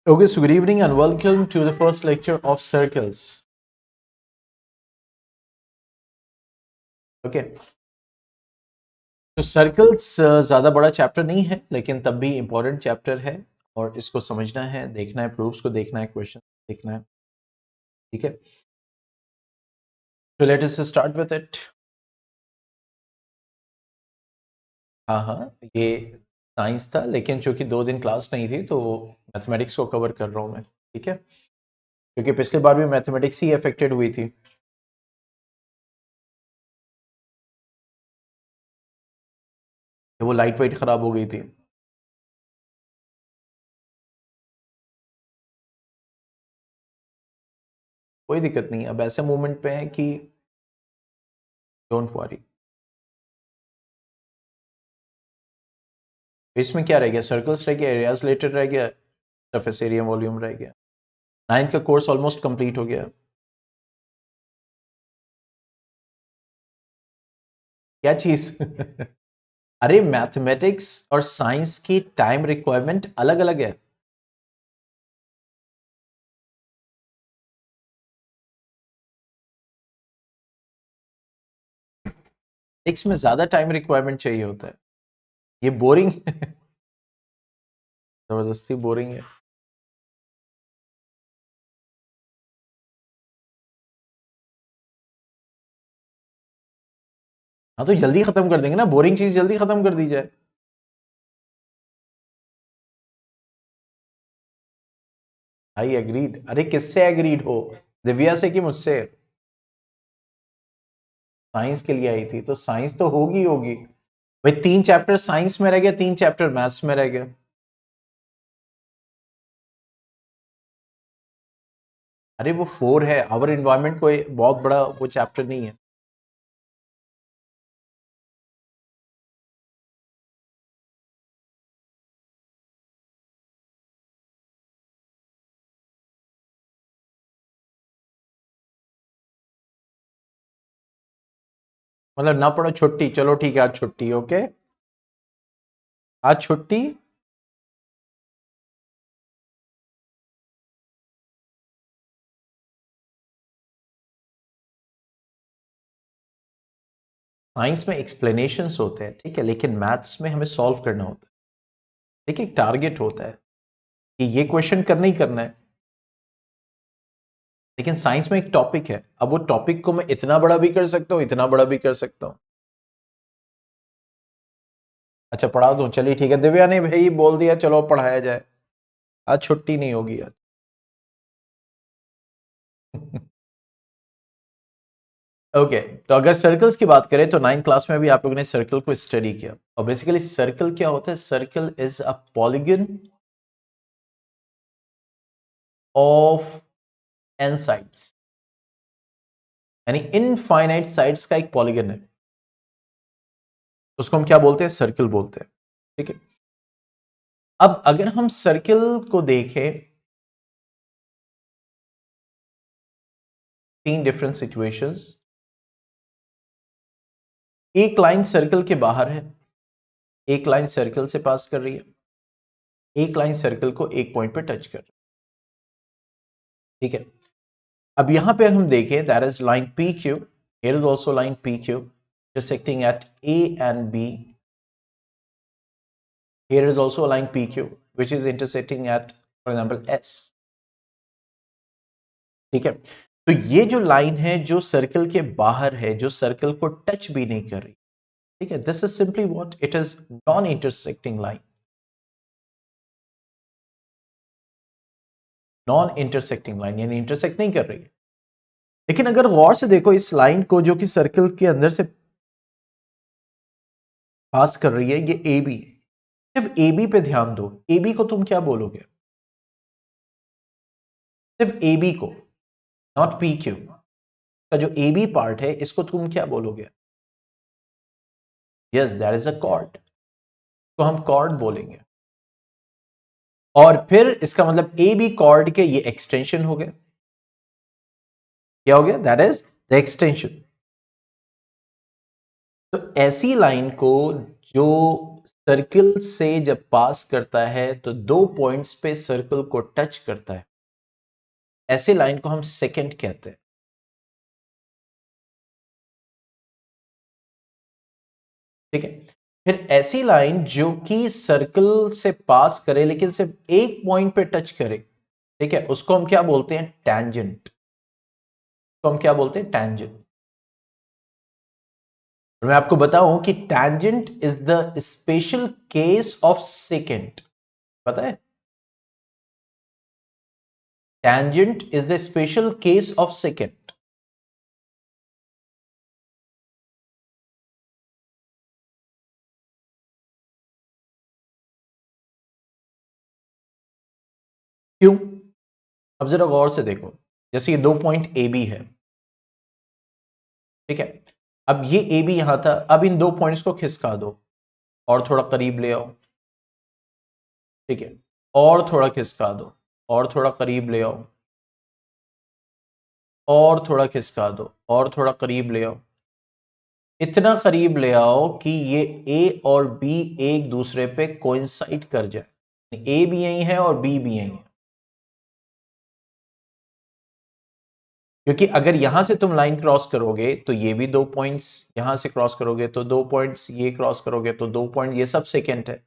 Okay, so good evening and welcome to the first lecture of circles. Okay, तो circles ज़्यादा बड़ा chapter नहीं है लेकिन तब भी इम्पोर्टेंट चैप्टर है और इसको समझना है, देखना है, प्रूफ्स को देखना है, क्वेश्चन देखना है, ठीक है। So let us start with it. हाँ, ये साइंस था लेकिन चूंकि 2 दिन क्लास नहीं थी तो मैथमेटिक्स को कवर कर रहा हूँ मैं, ठीक है, क्योंकि पिछली बार भी मैथमेटिक्स ही अफेक्टेड हुई थी। वो लाइट वेट खराब हो गई थी। कोई दिक्कत नहीं, अब ऐसे मूवमेंट पे है कि डोंट वरी। इसमें क्या रह गया, सर्कल्स रह गया, एरियाज रिलेटेड रह गया, सरफेस एरिया वॉल्यूम रह गया। 9th का कोर्स ऑलमोस्ट कंप्लीट हो गया। क्या चीज अरे मैथमेटिक्स और साइंस की टाइम रिक्वायरमेंट अलग अलग है। मैथमेटिक्स में ज्यादा टाइम रिक्वायरमेंट चाहिए होता है। ये बोरिंग जबरदस्ती बोरिंग है। हाँ तो जल्दी खत्म कर देंगे ना, बोरिंग चीज जल्दी खत्म कर दी जाए। I agreed. अरे किससे एग्रीड हो, दिव्या से कि मुझसे? साइंस के लिए आई थी तो साइंस तो होगी होगी। भाई 3 चैप्टर साइंस में रह गया, 3 चैप्टर मैथ्स में रह गया। अरे वो 4 है, आवर इन्वायरमेंट कोई बहुत बड़ा वो चैप्टर नहीं है। मतलब ना पढ़ो, छुट्टी, चलो ठीक है आज छुट्टी। ओके, आज छुट्टी। साइंस में एक्सप्लेनेशंस होते हैं, ठीक है, लेकिन मैथ्स में हमें सॉल्व करना होता है। देखिए एक टारगेट होता है कि ये क्वेश्चन करना ही करना है, लेकिन साइंस में एक टॉपिक है। अब वो टॉपिक को मैं इतना बड़ा भी कर सकता हूँ, इतना बड़ा भी कर सकता हूँ। अच्छा पढ़ा दूं, चलिए ठीक है, दिव्या ने भाई बोल दिया चलो पढ़ाया जाए। आज छुट्टी नहीं होगी आज ओके तो अगर सर्कल्स की बात करें तो 9th क्लास में भी आप लोगों ने सर्कल को स्टडी किया। और बेसिकली सर्कल क्या होता है? Circle is a polygon of N sides, यानी इनफाइनाइट साइड्स का एक पॉलीगन है, उसको हम क्या बोलते हैं? सर्कल बोलते हैं, ठीक है। अब अगर हम सर्कल को देखें 3 डिफरेंट सिचुएशंस, एक लाइन सर्कल के बाहर है, एक लाइन सर्कल से पास कर रही है, एक लाइन सर्कल को एक पॉइंट पे टच कर रही है, ठीक है। अब यहां पे हम देखें, that is line P Q, here is also line P Q intersecting at A and B. Here is also a line PQ which is intersecting at, for example, S. ठीक है, तो ये जो लाइन है जो सर्कल के बाहर है, जो सर्कल को टच भी नहीं कर रही, ठीक है, this is simply what it is, non intersecting line. Non intersecting line यानी इंटरसेक्ट नहीं कर रही है। लेकिन अगर गौर से देखो इस लाइन को जो कि सर्कल के अंदर से पास कर रही है, ये ए बी, सिर्फ ए बी पे ध्यान दो। ए बी को तुम क्या बोलोगे? सिर्फ ए बी को, नॉट पी क्यू का जो ए बी पार्ट है, इसको तुम क्या बोलोगे? Yes, that is a cord, तो हम कॉर्ड बोलेंगे। और फिर इसका मतलब ए बी कॉर्ड के ये एक्सटेंशन हो गया। क्या हो गया? That is the extension. तो ऐसी लाइन को जो सर्किल से जब पास करता है तो 2 पॉइंट्स पे सर्कल को टच करता है, ऐसे लाइन को हम सेकेंड कहते हैं। ठीक है, फिर ऐसी लाइन जो कि सर्कल से पास करे लेकिन सिर्फ एक पॉइंट पे टच करे, ठीक है, उसको हम क्या बोलते हैं? टैंजेंट। तो हम क्या बोलते हैं? टैंजेंट। मैं आपको बताऊं कि tangent is the special case of secant. पता है, tangent is the special case of secant। क्यों? अब जरा गौर से देखो, जैसे ये 2 पॉइंट ए बी है, ठीक है, अब ये ए बी यहां था, अब इन 2 पॉइंट्स को खिसका दो और थोड़ा करीब ले आओ, ठीक है, और थोड़ा खिसका दो और थोड़ा करीब ले आओ, और थोड़ा खिसका दो और थोड़ा करीब ले आओ, इतना करीब ले आओ कि ये ए और बी एक दूसरे पे कोइंसाइड कर जाए। ए भी यही है और बी भी यही है, क्योंकि अगर यहां से तुम लाइन क्रॉस करोगे तो ये भी 2 पॉइंट्स, यहां से क्रॉस करोगे तो 2 पॉइंट्स, ये क्रॉस करोगे तो 2 पॉइंट, ये सब सेकेंड है।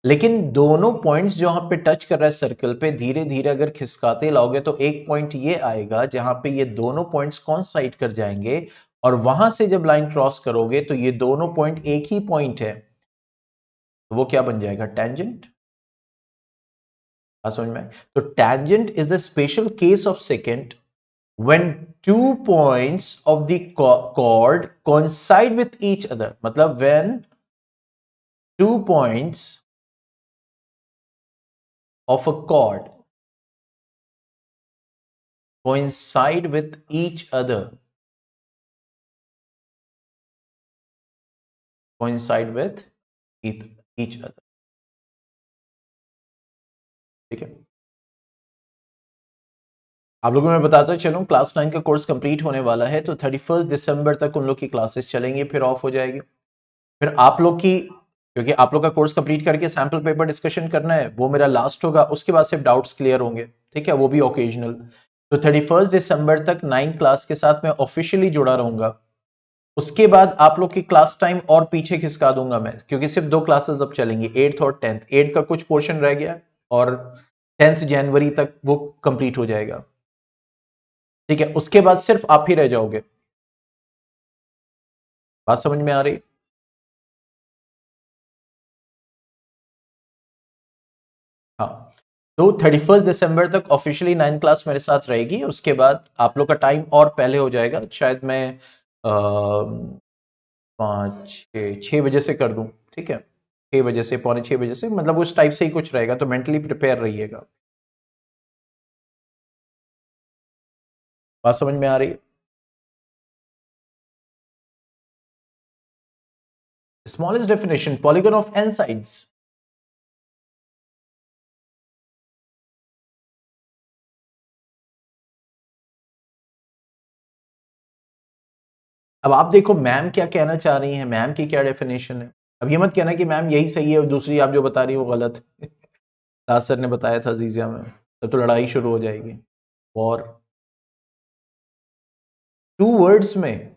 लेकिन दोनों पॉइंट्स जहां पे टच कर रहा है सर्कल पे, धीरे धीरे अगर खिसकाते लाओगे तो एक पॉइंट ये आएगा जहां पे ये दोनों पॉइंट्स कॉन्साइड कर जाएंगे, और वहां से जब लाइन क्रॉस करोगे तो ये दोनों पॉइंट एक ही पॉइंट है, तो वो क्या बन जाएगा? टैंजेंट। समझ में आए? तो tangent is a special case of second when two points of the chord coincide with each other, मतलब when two points of a chord coincide with each other, coincide with each other, ठीक है। आप लोगों को मैं बताता चलूं, class 9 का कोर्स कंप्लीट होने वाला है, तो 31 दिसंबर तक उन लोग की क्लासेस चलेंगी, फिर ऑफ हो जाएगी। फिर आप लोग की, क्योंकि आप लोग का कोर्स कंप्लीट करके सैंपल पेपर डिस्कशन करना है, वो मेरा लास्ट होगा, उसके बाद सिर्फ डाउट्स क्लियर होंगे, ठीक है, वो भी ओकेजनल। तो 31 दिसंबर तक 9 क्लास के साथ मैं ऑफिशियली जुड़ा रहूंगा। उसके बाद आप लोग की क्लास टाइम और पीछे खिसका दूंगा मैं, क्योंकि सिर्फ 2 क्लासेस अब चलेंगी, 8th और 10th। 8 का कुछ पोर्शन रह गया और 10th जनवरी तक वो कंप्लीट हो जाएगा, ठीक है। उसके बाद सिर्फ आप ही रह जाओगे। बात समझ में आ रही? हाँ, तो 31 दिसंबर तक ऑफिशियली 9 क्लास मेरे साथ रहेगी। उसके बाद आप लोग का टाइम और पहले हो जाएगा, शायद मैं 5 6 बजे से कर दूं, ठीक है, 6 बजे से, पौने 6 बजे से, मतलब उस टाइप से ही कुछ रहेगा, तो मेंटली प्रिपेयर रहिएगा। बात समझ में आ रही है? Smallest definition, polygon of N sides. अब आप देखो मैम क्या कहना चाह रही हैं, मैम की क्या डेफिनेशन है। अब ये मत कहना कि मैम यही सही है और दूसरी आप जो बता रही है वो गलत है। दास सर ने बताया था जीजिया में, तो लड़ाई शुरू हो जाएगी। और 2 वर्ड्स में,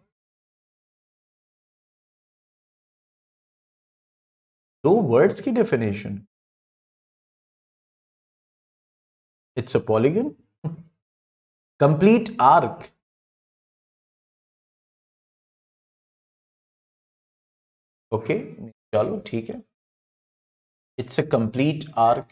2 वर्ड्स की definition, it's a polygon, complete arc. Okay, चलो ठीक है, it's a complete arc.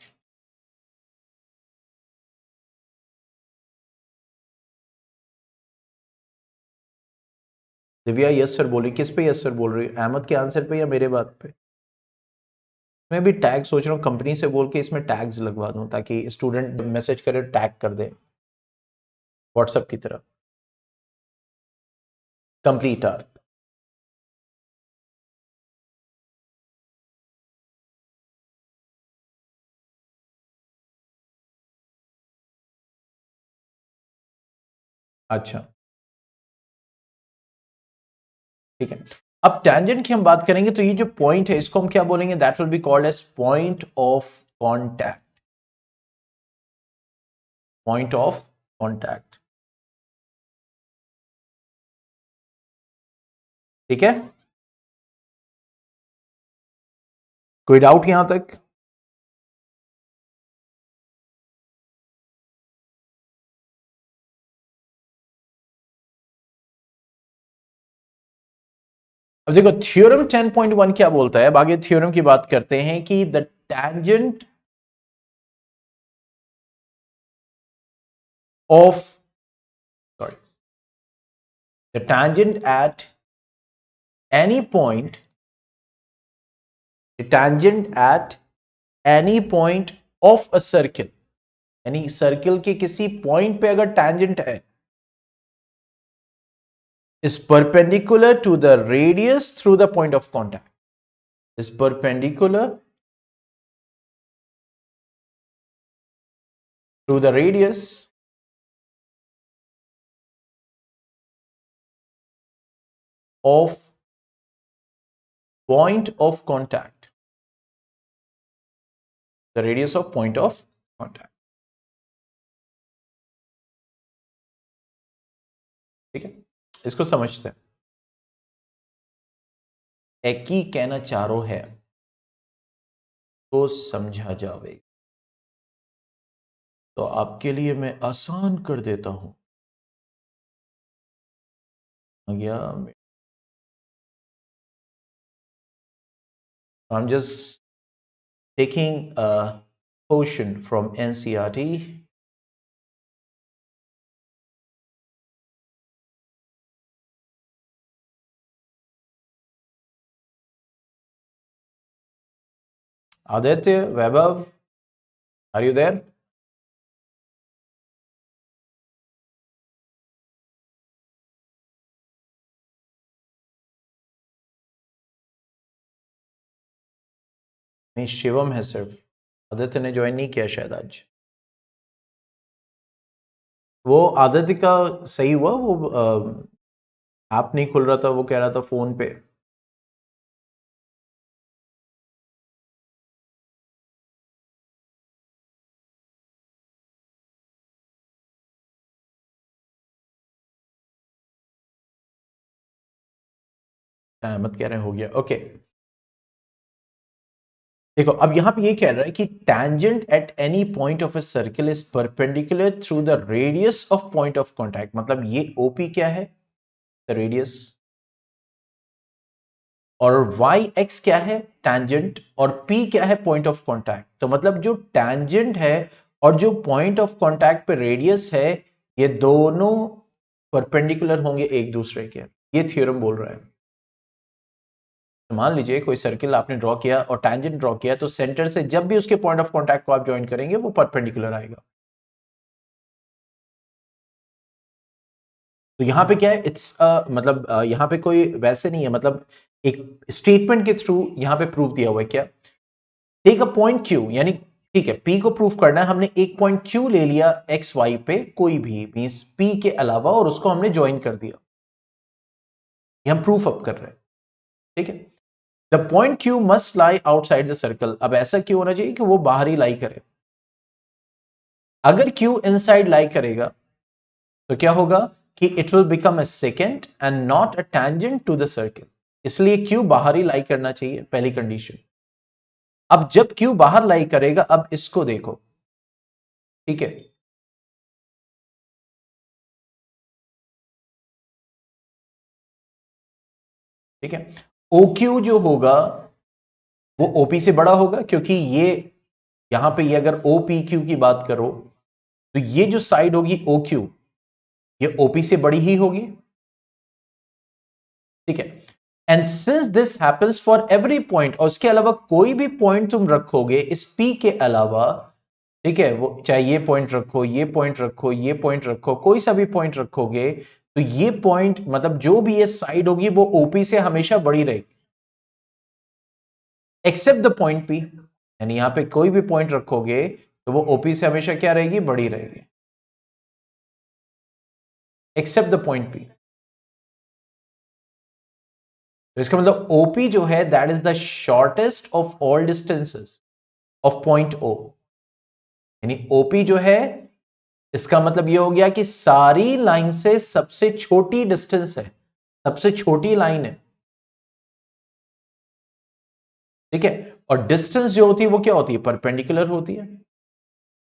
Divya yes sir बोली, किस पे यस सर बोल रही है? अहमद के आंसर पे या मेरे बात पे? मैं भी टैग सोच रहा हूँ कंपनी से बोल के इसमें टैग्स लगवा दूं, ताकि स्टूडेंट मैसेज करे टैग कर दे व्हाट्सएप की तरह। Complete arc. अच्छा, ठीक है। अब टैंजेंट की हम बात करेंगे तो ये जो पॉइंट है इसको हम क्या बोलेंगे, that will be called as point of contact, point of contact. ठीक है, कोई डाउट यहां तक? अब देखो थ्योरम 10.1 क्या बोलता है, अब आगे थ्योरम की बात करते हैं कि the tangent of sorry the tangent at any point, the tangent at any point of a circle, यानी सर्किल के किसी पॉइंट पे अगर tangent है, is perpendicular to the radius through the point of contact, is perpendicular to the radius of point of contact, the radius of point of contact। ठीक है, इसको समझते हैं। एक ही कहना चाह रहा है तो समझा जावे, तो आपके लिए मैं आसान कर देता हूं। I'm just taking a portion from NCERT. Aditya, Vaibhav, are you there? नहीं, शिवम है सिर्फ, आदित्य ने ज्वाइन नहीं किया शायद आज। वो आदित्य का सही हुआ, वो ऐप नहीं खुल रहा था, वो कह रहा था फोन पे। मत कह रहे हो गया, ओके। देखो अब यहां पे ये कह रहा है कि tangent at any point of a circle is perpendicular through the radius of point of contact, मतलब ये OP क्या है, रेडियस, और वाई एक्स क्या है, टैंजेंट, और पी क्या है, पॉइंट ऑफ कांटेक्ट। तो मतलब जो टैंजेंट है और जो पॉइंट ऑफ कांटेक्ट पे रेडियस है, ये दोनों परपेंडिकुलर होंगे एक दूसरे के, ये थ्योरम बोल रहा है। मान लीजिए कोई सर्किल आपने ड्रॉ किया और टैंजेंट ड्रॉ किया, तो सेंटर से जब भी उसके पॉइंट ऑफ कांटेक्ट को आप ज्वाइन करेंगे वो परपेंडिकुलर आएगा। तो यहां पे क्या है, इट्स मतलब यहां पे कोई वैसे नहीं है, मतलब एक स्टेटमेंट के थ्रू यहां पे प्रूफ दिया हुआ है क्या, टेक अ पॉइंट क्यू, यानी ठीक है पी को प्रूफ करना है, हमने एक पॉइंट क्यू ले लिया एक्स वाई पे, कोई भी मींस पी के अलावा, और उसको हमने ज्वाइन कर दिया, ये हम प्रूफ अप कर रहे हैं। ठीक है, the point Q must lie outside the circle, अब ऐसा क्यों होना चाहिए कि वो बाहर ही लाई करे, अगर क्यू इनसाइड लाई करेगा तो क्या होगा कि it will become a secant and not a tangent to the circle, इसलिए क्यू बाहर ही लाई करना चाहिए, पहली कंडीशन। अब जब क्यू बाहर लाई करेगा, अब इसको देखो, ठीक है, ठीक है, ओ क्यू जो होगा वो ओपी से बड़ा होगा, क्योंकि ये यहां पे ये अगर ओ पी क्यू की बात करो तो ये जो साइड होगी ओ क्यू, ये ओपी से बड़ी ही होगी। ठीक है, and since this happens for every point, और उसके अलावा कोई भी पॉइंट तुम रखोगे इस पी के अलावा, ठीक है, वो चाहे ये पॉइंट रखो, ये पॉइंट रखो, ये पॉइंट रखो, कोई सा भी पॉइंट रखोगे, तो ये पॉइंट मतलब जो भी ये साइड होगी वो ओपी से हमेशा बड़ी रहेगी, एक्सेप्ट द पॉइंट पी, यानी यहां पे कोई भी पॉइंट रखोगे तो वो ओपी से हमेशा क्या रहेगी, बड़ी रहेगी, एक्सेप्ट द पॉइंट पी। तो इसका मतलब OP जो है that is the shortest of all distances of point O, यानी OP जो है इसका मतलब ये हो गया कि सारी लाइन से सबसे छोटी डिस्टेंस है, सबसे छोटी लाइन है, ठीक है। और डिस्टेंस जो होती है वो क्या होती है, परपेंडिकुलर होती है।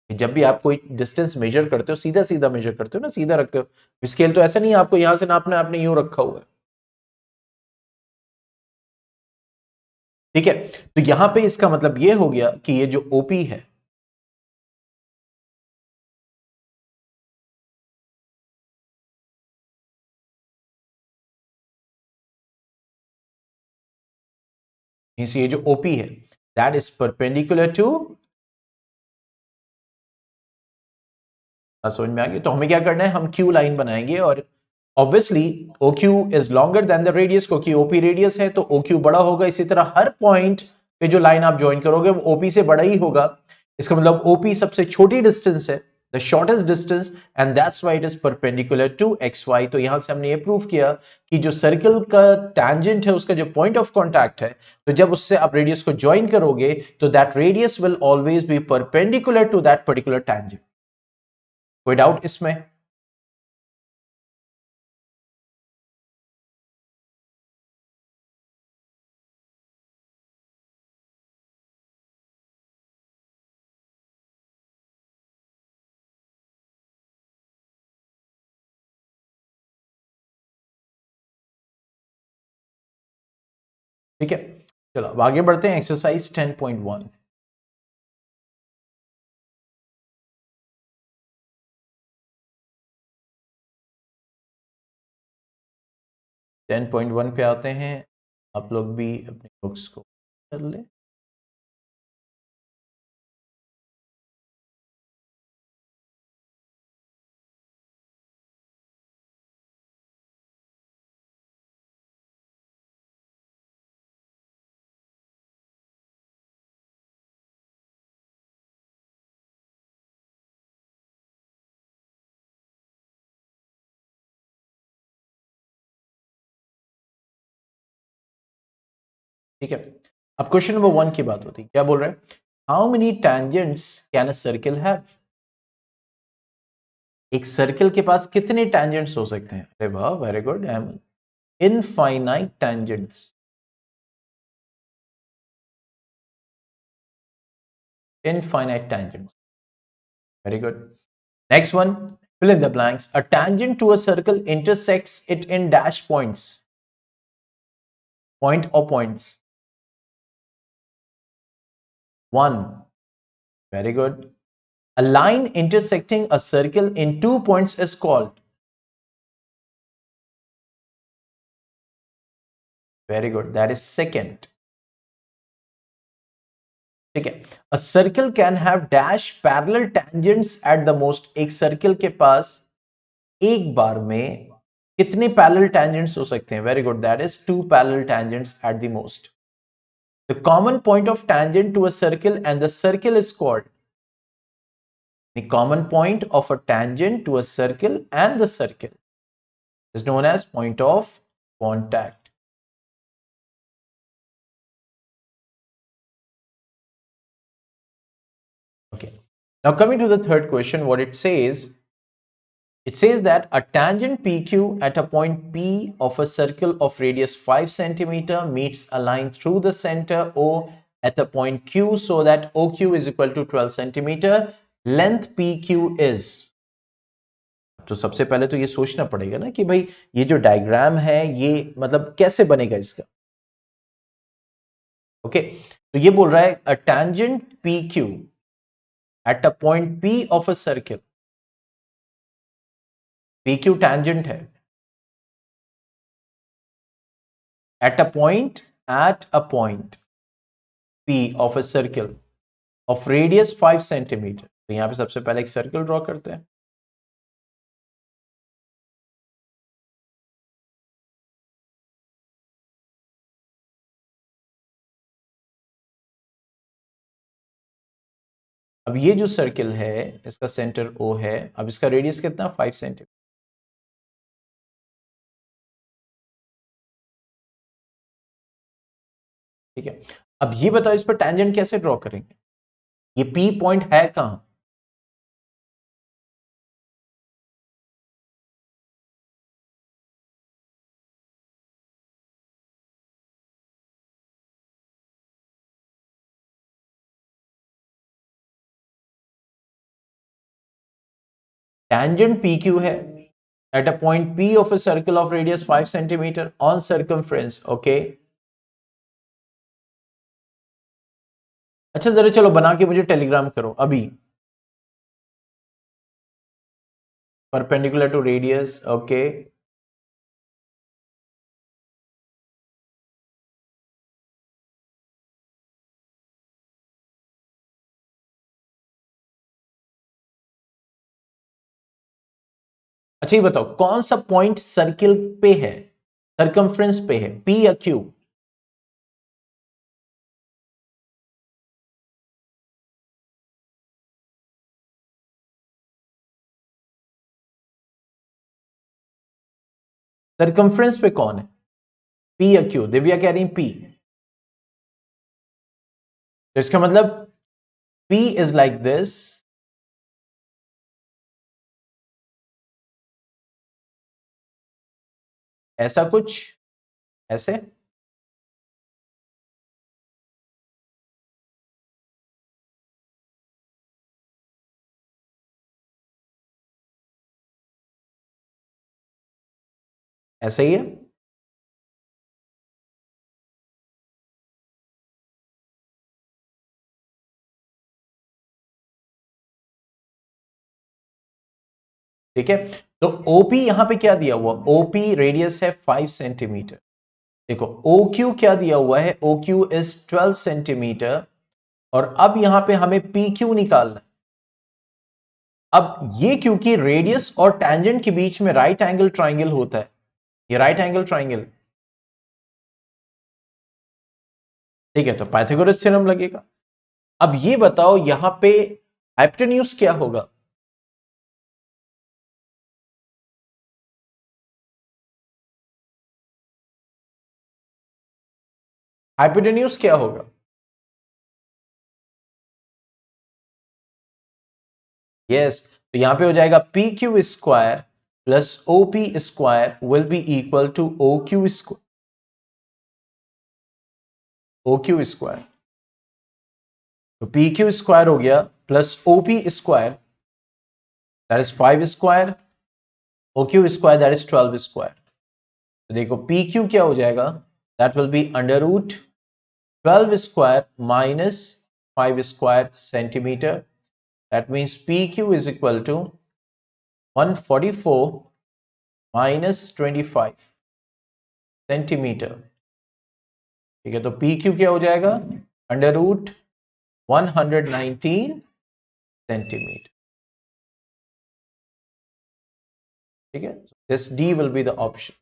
जब भी आप कोई डिस्टेंस मेजर करते हो सीधा सीधा मेजर करते हो ना, सीधा रखते हो, स्केल तो ऐसा नहीं है आपको यहां से नापना है, आपने यूं रखा हुआ है, ठीक है। तो यहां पे इसका मतलब ये हो गया कि ये जो OP है, ये जो OP है दैट इज परपेंडिकुलर टू, समझ में आ गया। तो हमें क्या करना है, हम Q लाइन बनाएंगे और obviously OQ is longer than the radius, क्योंकि OP रेडियस है तो OQ बड़ा होगा। इसी तरह हर पॉइंट पे जो लाइन आप ज्वाइन करोगे वो OP से बड़ा ही होगा। इसका मतलब OP सबसे छोटी डिस्टेंस है, the shortest distance, and that's why it is perpendicular to XY। तो यहां से हमने ये प्रूव किया कि जो सर्कल का टैंजेंट है उसका जो पॉइंट ऑफ कॉन्टैक्ट है, तो जब उससे आप रेडियस को ज्वाइन करोगे तो that radius will always be perpendicular to that particular tangent. कोई डाउट इसमें? ठीक है, चलो अब आगे बढ़ते हैं। एक्सरसाइज 10.1। 10.1 पे आते हैं, आप लोग भी अपने बुक्स को कर ले। ठीक है, अब क्वेश्चन नंबर 1 की बात होती है, क्या बोल रहे हैं, how many tangents can a circle have. एक सर्किल के पास कितने टेंजेंट्स हो सकते हैं? अरे वाह, very good, infinite tangents, infinite tangents. Very good. Next one, fill in the blanks. A tangent to a circle intersects it in dash points. Point or points? One. Very good. A line intersecting a circle in 2 points is called. Very good. That is second. ठीक है, a circle can have dash parallel tangents at the most. एक circle के पास एक बार में कितने parallel tangents हो सकते हैं? Very good. That is 2 parallel tangents at the most. The common point of tangent to a circle and the circle is called. The common point of a tangent to a circle and the circle is known as point of contact. Okay. Now coming to the third question, what it says that a tangent PQ at a point P of a circle of radius 5 centimeter meets a line through the center O at a point Q so that OQ is equal to 12 centimeter. Length PQ is. तो सबसे पहले तो ये सोचना पड़ेगा ना कि भाई ये जो डायग्राम है ये मतलब कैसे बनेगा इसका। ओके, तो ये बोल रहा है a tangent PQ at a point P of a circle. PQ tangent है at a point P of a circle of radius 5 centimeter। तो यहां पे सबसे पहले एक सर्कल ड्रॉ करते हैं। अब ये जो सर्किल है इसका सेंटर O है, अब इसका रेडियस कितना, 5 सेंटीमीटर। ठीक है, अब ये बताओ इस पर टेंजेंट कैसे ड्रॉ करेंगे, ये पी पॉइंट है कहां? tangent PQ है at a point P of a circle of radius 5 centimeter on circumference. Okay. अच्छा जरा चलो बना के मुझे टेलीग्राम करो अभी। Perpendicular to radius. ओके, अच्छा ये बताओ कौन सा पॉइंट सर्किल पे है, सर्कमफ्रेंस पे है, पी या क्यू? सर्कमफ्रेंस पे कौन है, पी या क्यू? दिव्या कह रही पी, तो इसका मतलब पी इज लाइक दिस, ऐसा कुछ, ऐसे। ऐसे ही है। ठीक है, तो ओपी यहां पे क्या दिया हुआ, ओपी रेडियस है 5 सेंटीमीटर। देखो ओ क्यू क्या दिया हुआ है, ओ क्यू इज 12 सेंटीमीटर, और अब यहां पे हमें पी क्यू निकालना है। अब ये क्योंकि रेडियस और टेंजेंट के बीच में राइट एंगल ट्राइंगल होता है, ये राइट एंगल ट्राइंगल, ठीक है, तो पाइथागोरस थ्योरम लगेगा। अब ये बताओ यहां पे हाइपोटेन्यूज क्या होगा, हाइपोटेन्यूज क्या होगा? यस, तो यहां पे हो जाएगा P Q square plus O P square will be equal to O Q square, O Q square. तो पी क्यू स्क्वायर हो गया plus O P square, that is 5 square, O Q square that is 12 square. तो देखो P Q क्या हो जाएगा, that will be under root 12 square minus 5 square centimeter. That means PQ is equal to 144 minus 25 centimetre. ठीक है, तो PQ क्या हो जाएगा, अंडर रूट 119 सेंटीमीटर। ठीक है, this D will be the option.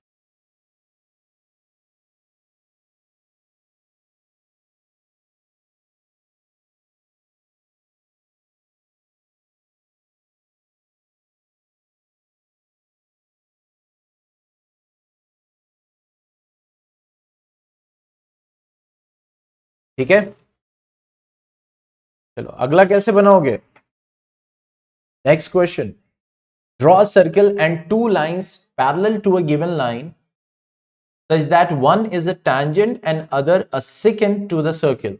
ठीक है, चलो अगला कैसे बनाओगे, next question. Draw a circle and two lines parallel to a given line such that one is a tangent and other a secant to the circle.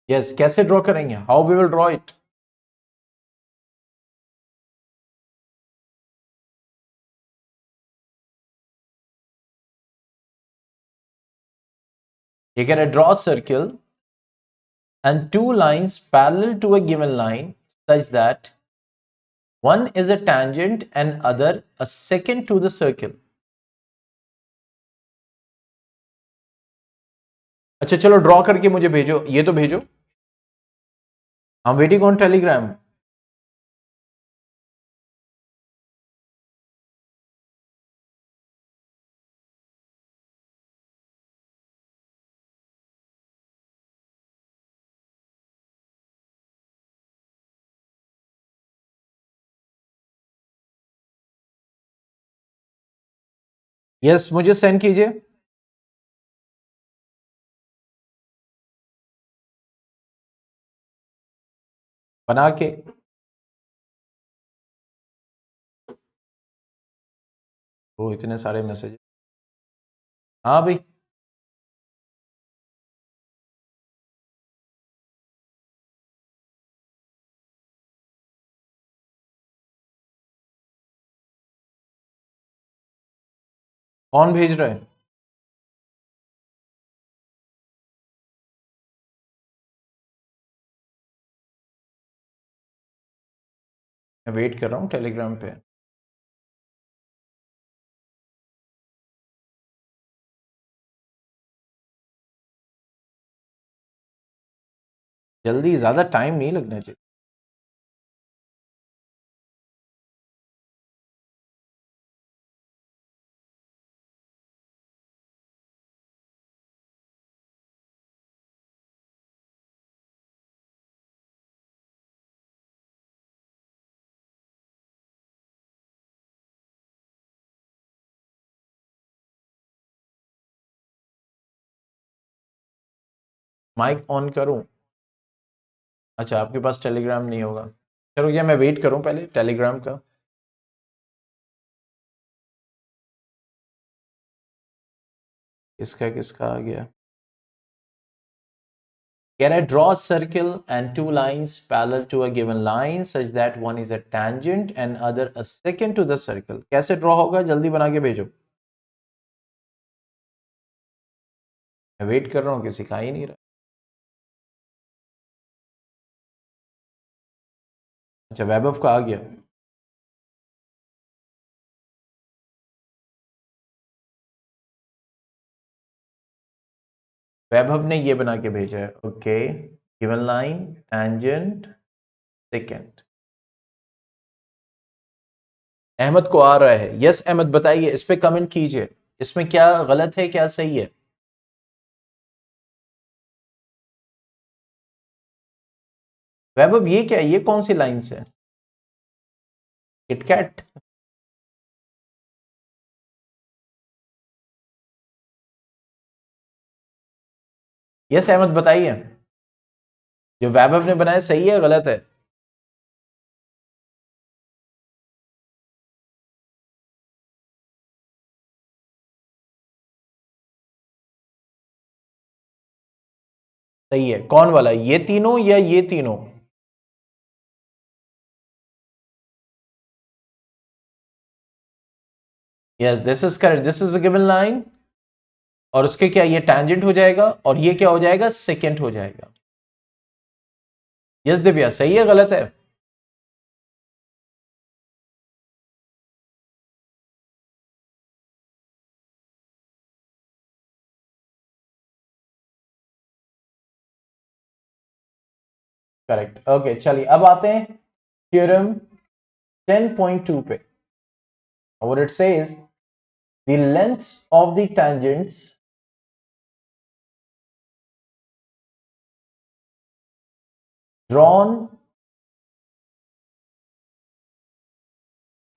Yes, कैसे draw करेंगे, how we will draw it? You get a draw circle and two lines parallel to a given line such that one is a tangent and other a secant to the circle. अच्छा चलो draw करके मुझे भेजो, ये तो भेजो, I'm waiting on telegram. Yes मुझे send कीजिए। बना के वो इतने सारे मैसेज। हाँ भाई कौन भेज रहा है? मैं वेट कर रहा हूँ टेलीग्राम पे। जल्दी, ज्यादा टाइम नहीं लगना चाहिए। माइक ऑन करूं? अच्छा आपके पास टेलीग्राम नहीं होगा। चलो क्या मैं वेट करूं पहले टेलीग्राम का। किसका किसका आ गया? कह रहा है draw a circle and two lines parallel to a given line such that one is a tangent and other a secant to the circle। कैसे ड्रॉ होगा जल्दी बना के भेजो। मैं वेट कर रहा हूँ किसी का ही नहीं रहा। अच्छा वैभव का आ गया। वैभव ने ये बना के भेजा है। Okay given line tangent secant. Ahmad को आ रहा है। यस अहमद बताइए, इस पे कमेंट कीजिए, इसमें क्या गलत है क्या सही है। वैभव ये क्या है, ये कौन सी लाइन है? किटकैट। यस अहमद बताइए, जो वैभव ने बनाया सही है गलत है? सही है कौन वाला, ये तीनों या ये तीनों? Yes this is correct, this is a given line. और उसके क्या ये टैंजेंट हो जाएगा और ये क्या हो जाएगा, सेकेंड हो जाएगा। यस दिव्या सही है गलत है? करेक्ट। ओके चलिए अब आते हैं थ्योरम 10.2 पे। और it says the lengths of the tangents drawn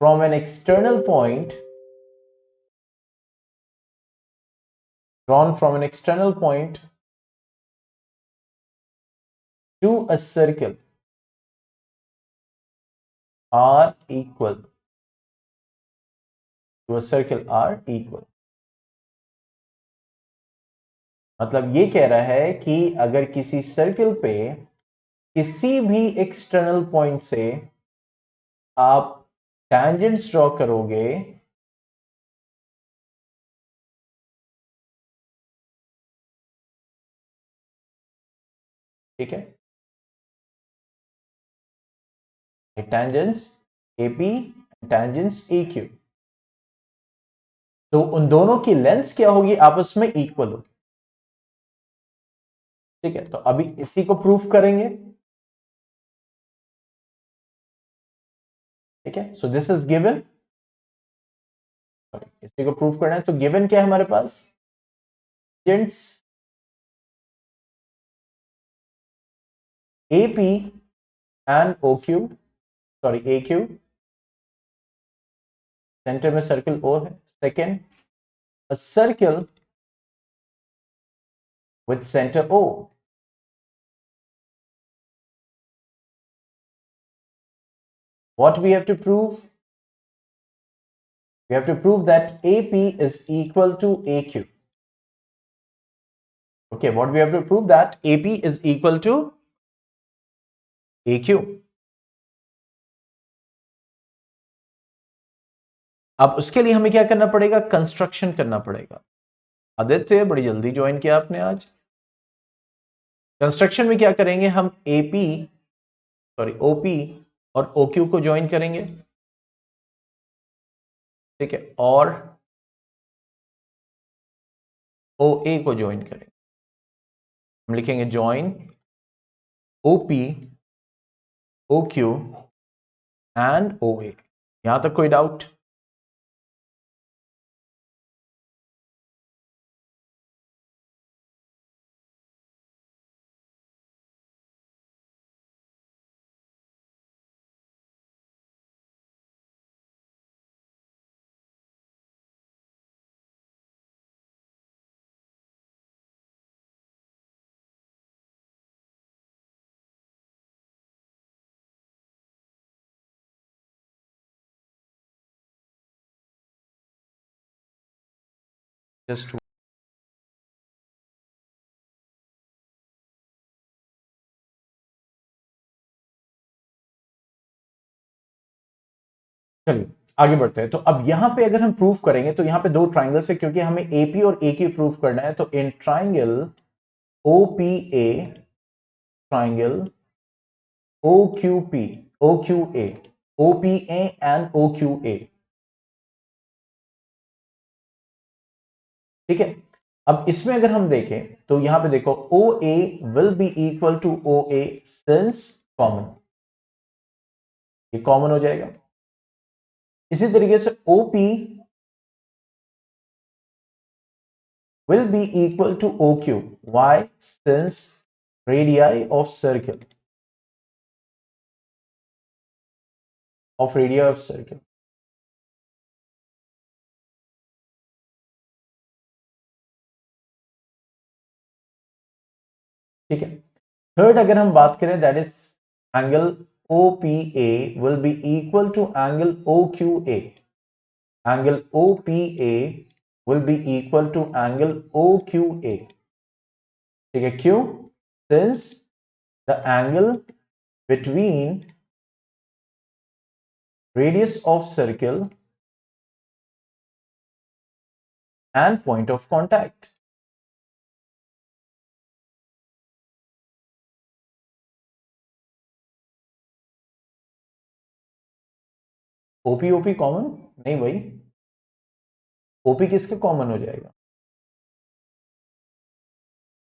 from an external point to a circle are equal मतलब ये कह रहा है कि अगर किसी सर्किल पे किसी भी एक्सटर्नल पॉइंट से आप टैंजेंट्स ड्रॉ करोगे ठीक है, tangents AP tangents EQ, तो उन दोनों की लेंथ क्या होगी, आपस में इक्वल होगी। ठीक है तो अभी इसी को प्रूफ करेंगे। ठीक है सो दिस इज गिवन, इसी को प्रूफ करना है तो गिवन क्या है हमारे पास, tangents AP and OQ, sorry AQ, centre में सर्किल O है। Second a circle with center O. What we have to prove? We have to prove that AP is equal to AQ. Okay, what we have to prove that AP is equal to AQ. अब उसके लिए हमें क्या करना पड़ेगा? Construction करना पड़ेगा। आदित्य बड़ी जल्दी ज्वाइन किया आपने आज। कंस्ट्रक्शन में क्या करेंगे? हम OP और OQ को ज्वाइन करेंगे, ठीक है, और OA को ज्वाइन करेंगे। हम लिखेंगे join OP, OQ and OA। यहां तक कोई डाउट? जस्ट चलिए आगे बढ़ते हैं। तो अब यहां पे अगर हम प्रूफ करेंगे तो यहां पे दो ट्राइंगल्स है, क्योंकि हमें एपी और ए की प्रूफ करना है। तो in triangle OPA, triangle OQP, OQA, OPA and OQA, ठीक है। अब इसमें अगर हम देखें तो यहां पे देखो O A will be equal to O A since common, ये कॉमन हो जाएगा। इसी तरीके से OP will be equal to OQ. Why? Since radii of circle, ठीक है। थर्ड अगर हम बात करें, that is angle OPA will be equal to angle OQA. Angle OPA will be equal to angle OQA, ठीक है। क्यों? Since the angle between radius of circle and point of contact, OP OP common नहीं भाई, OP किसके common हो जाएगा?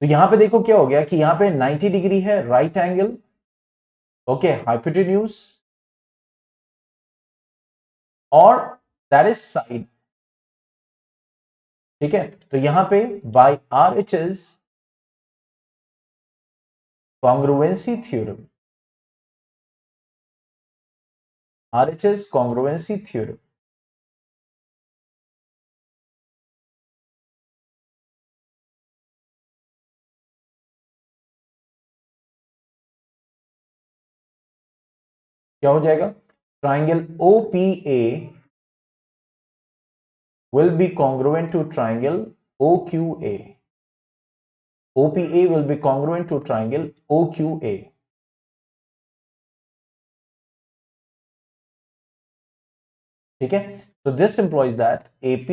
तो यहां पे देखो क्या हो गया कि यहां पे 90 डिग्री है राइट एंगल, ओके, हाइपोटेन्यूज, और दैट इज साइड, ठीक है। तो यहां पे by RHS congruency theorem, RHS congruency theorem, क्या हो जाएगा? Triangle OPA will be congruent to triangle OQA. OPA will be congruent to triangle OQA. ठीक है। So this implies that AP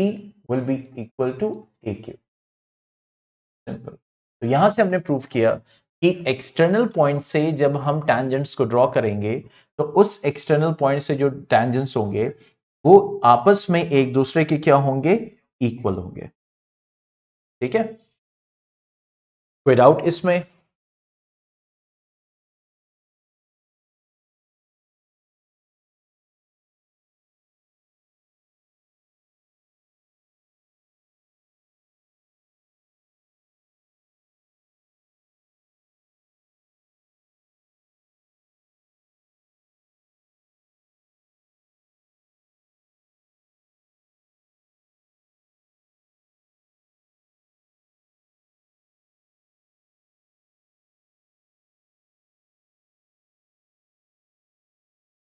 will be equal to AQ. Simple. तो यहां से हमने prove किया कि एक्सटर्नल पॉइंट से जब हम टैंजेंट्स को ड्रॉ करेंगे तो उस एक्सटर्नल पॉइंट से जो टैंजेंट्स होंगे वो आपस में एक दूसरे के क्या होंगे? इक्वल होंगे, ठीक है। कोई डाउट इसमें?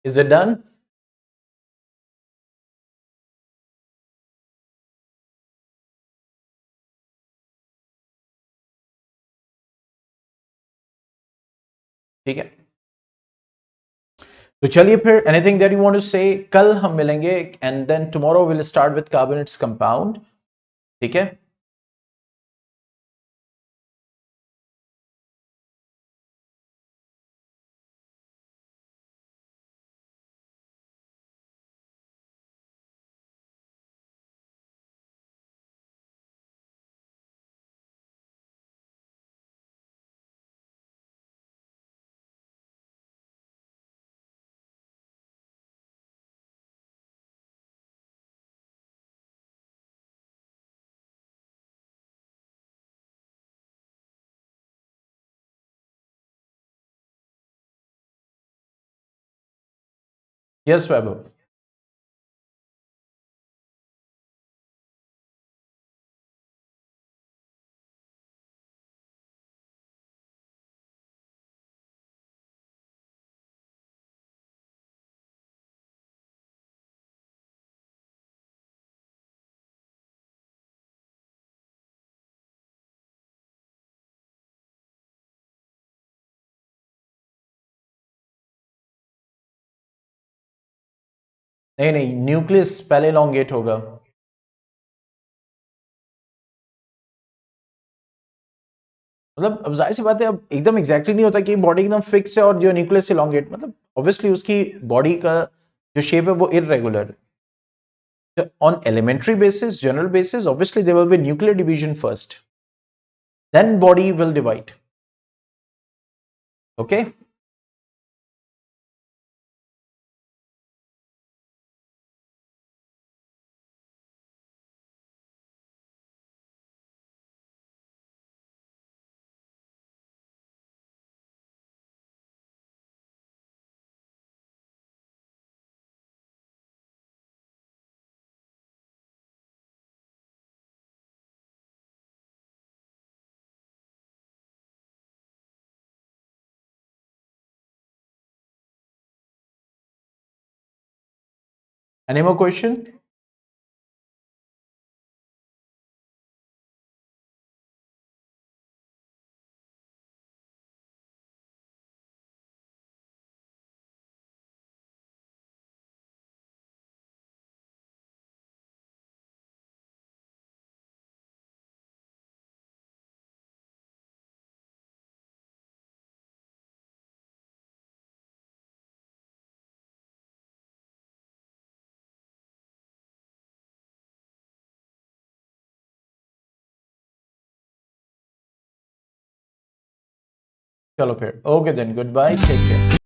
Is it done? ठीक है, तो चलिए फिर anything that you want to say, कल हम मिलेंगे and then tomorrow will start with carbonates compound. ठीक है, यस वैभव। नहीं नहीं, न्यूक्लियस पहले लॉन्गेट होगा। मतलब अब जाहिर सी बात है, अब एकदम एग्जैक्टली नहीं होता कि बॉडी एकदम फिक्स है और जो न्यूक्लियस इलोंगेट, मतलब ऑब्वियसली उसकी बॉडी का जो शेप है वो इरेगुलर है। On elementary basis, general basis, obviously there will be nuclear division first, then body will divide. Okay, any more question? चलो फिर, okay then, good bye, take care.